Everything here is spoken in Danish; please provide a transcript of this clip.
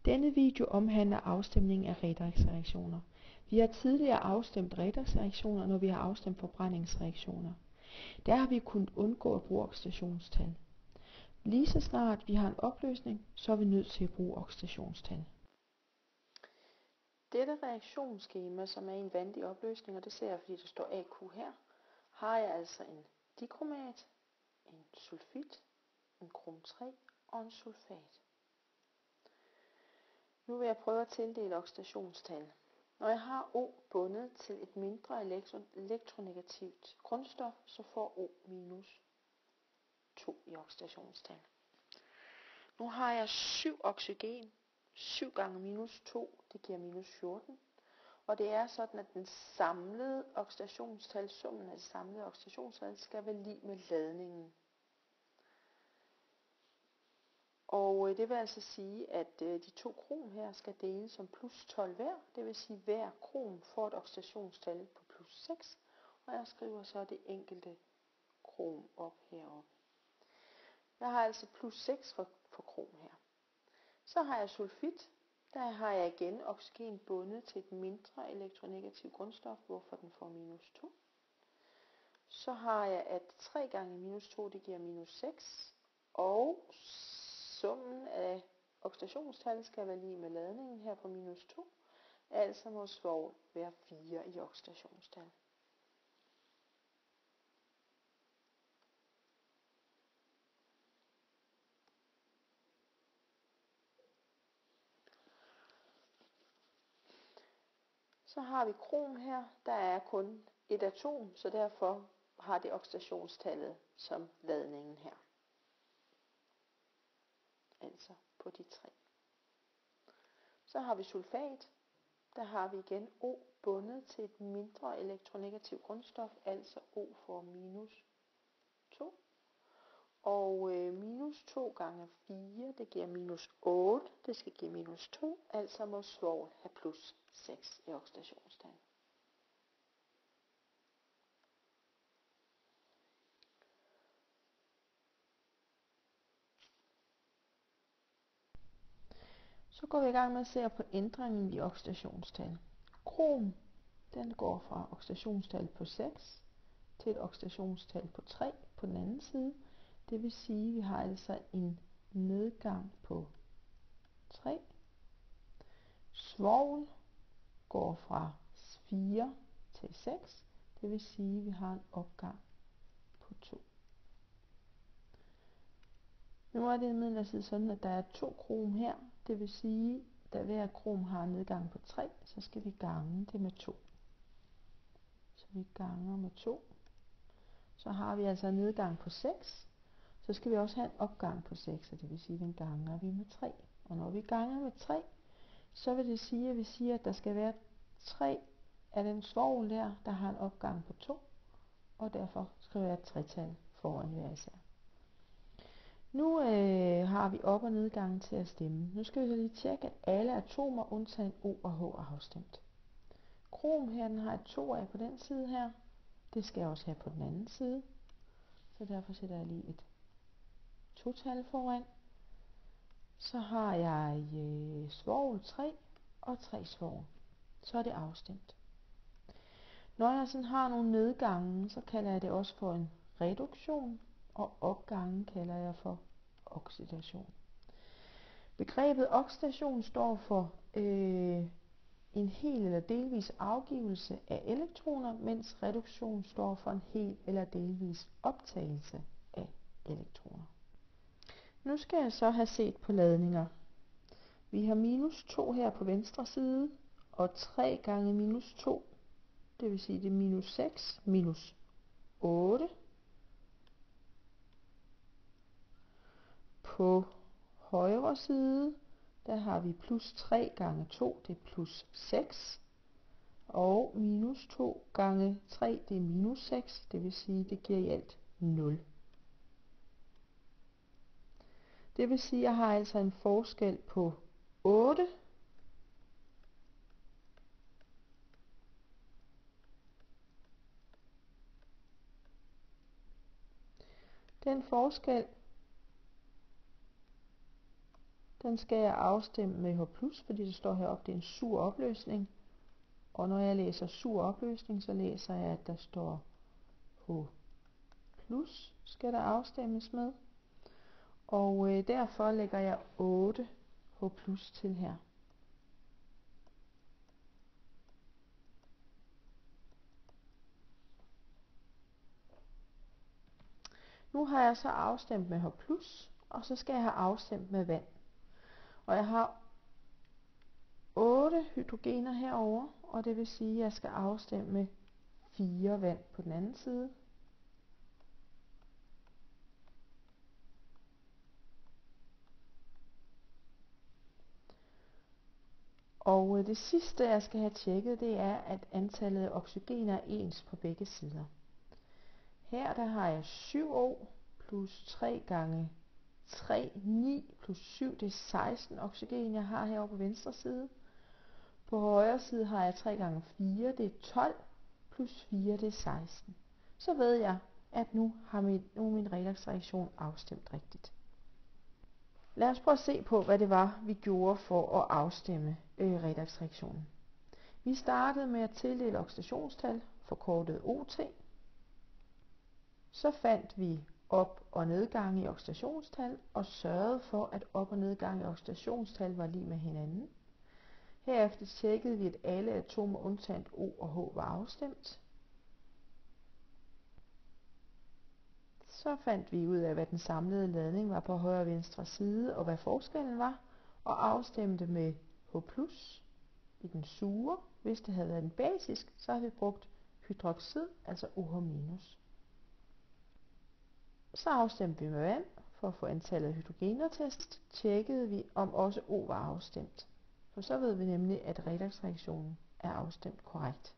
Denne video omhandler afstemning af redoxreaktioner. Vi har tidligere afstemt redoxreaktioner, når vi har afstemt forbrændingsreaktioner. Der har vi kunnet undgå at bruge oxidationstal. Lige så snart vi har en opløsning, så er vi nødt til at bruge oxidationstal. Dette reaktionsskema, som er i en vandig opløsning, og det ser jeg, fordi der står AQ her, har jeg altså en dikromat, en sulfit, en krom 3 og en sulfat. Nu vil jeg prøve at tildele oxidationstal. Når jeg har O bundet til et mindre elektronegativt grundstof, så får O minus 2 i oxidationstal. Nu har jeg 7 oxygen. 7 gange minus 2, det giver minus 14. Og det er sådan, at den samlede oxidationstal, summen af det samlede oxidationstal, skal være lig med ladningen. Og det vil altså sige, at de to krom her skal deles som plus 12 hver. Det vil sige, at hver krom får et oxidationstal på plus 6. Og jeg skriver så det enkelte krom op heroppe. Jeg har altså plus 6 for krom her. Så har jeg sulfit. Der har jeg igen oxygen bundet til et mindre elektronegativt grundstof, hvorfor den får minus 2. Så har jeg, at 3 gange minus 2, det giver minus 6. Og summen af oxidationstallet skal være lige med ladningen her på minus 2. Altså må svovl være 4 i oxidationstal. Så har vi krom her. Der er kun et atom, så derfor har det oxidationstallet som ladningen her. Altså på de 3. Så har vi sulfat. Der har vi igen O bundet til et mindre elektronegativt grundstof, altså O får minus 2. Og minus 2 gange 4, det giver minus 8. Det skal give minus 2, altså må svovl have plus 6 i oxidationstal. Så går vi i gang med at se på ændringen i oxidationstal. Krom, den går fra oxidationstal på 6 til et oxidationstal på 3 på den anden side. Det vil sige, at vi har altså en nedgang på 3. Svovl går fra 4 til 6. Det vil sige, at vi har en opgang på 2. Nu er det imidlertid sådan, at der er 2 krom her. Det vil sige, at hver krom har en nedgang på 3, så skal vi gange det med 2. Så vi ganger med 2. Så har vi altså en nedgang på 6. Så skal vi også have en opgang på 6, og det vil sige, at den ganger vi med 3. Og når vi ganger med 3, så vil det sige, at vi siger, at der skal være 3 af den svovl der har en opgang på 2. Og derfor skal der være et 3-tal foran hver især. Nu har vi op- og nedgang til at stemme. Nu skal vi så lige tjekke, at alle atomer undtagen O og H er afstemt. Krom her, den har et 2 af på den side her. Det skal jeg også have på den anden side. Så derfor sætter jeg lige et 2-tal foran. Så har jeg svovl 3 og 3 svovl. Så er det afstemt. Når jeg sådan har nogle nedgange, så kalder jeg det også for en reduktion, og opgangen kalder jeg for oxidation. Begrebet oxidation står for en hel eller delvis afgivelse af elektroner, mens reduktion står for en hel eller delvis optagelse af elektroner. Nu skal jeg så have set på ladninger. Vi har minus 2 her på venstre side, og 3 gange minus 2, det vil sige det er minus 6, minus 8. På højre side, der har vi plus 3 gange 2, det er plus 6. Og minus 2 gange 3, det er minus 6, det vil sige, det giver i alt 0. Det vil sige, at jeg har altså en forskel på 8. Den forskel Den skal jeg afstemme med H+, fordi det står heroppe, det er en sur opløsning. Og når jeg læser sur opløsning, så læser jeg, at der står H+ skal der afstemmes med. Og derfor lægger jeg 8 H+ til her. Nu har jeg så afstemt med H+, og så skal jeg have afstemt med vand. Og jeg har 8 hydrogener herover, og det vil sige, at jeg skal afstemme med 4 vand på den anden side. Og det sidste, jeg skal have tjekket, det er, at antallet af oxygener er ens på begge sider. Her der har jeg 7O plus 3 gange 3, 9 plus 7, det er 16 oxygen, jeg har herovre på venstre side. På højre side har jeg 3 gange 4, det er 12, plus 4, det er 16. Så ved jeg, at nu er min redoxreaktion afstemt rigtigt. Lad os prøve at se på, hvad det var, vi gjorde for at afstemme redoxreaktionen. Vi startede med at tildele oxidationstal, forkortet OT. Så fandt vi op- og nedgang i oxidationstal og sørgede for, at op- og nedgang i oxidationstal var lig med hinanden. Herefter tjekkede vi, at alle atomer undtagen O og H var afstemt. Så fandt vi ud af, hvad den samlede ladning var på højre og venstre side, og hvad forskellen var, og afstemte med H+ i den sure. Hvis det havde været en basisk, så havde vi brugt hydroxid, altså OH-. Så afstemte vi med vand for at få antallet af hydrogener test. Tjekkede vi, om også O var afstemt. For så ved vi nemlig, at redoxreaktionen er afstemt korrekt.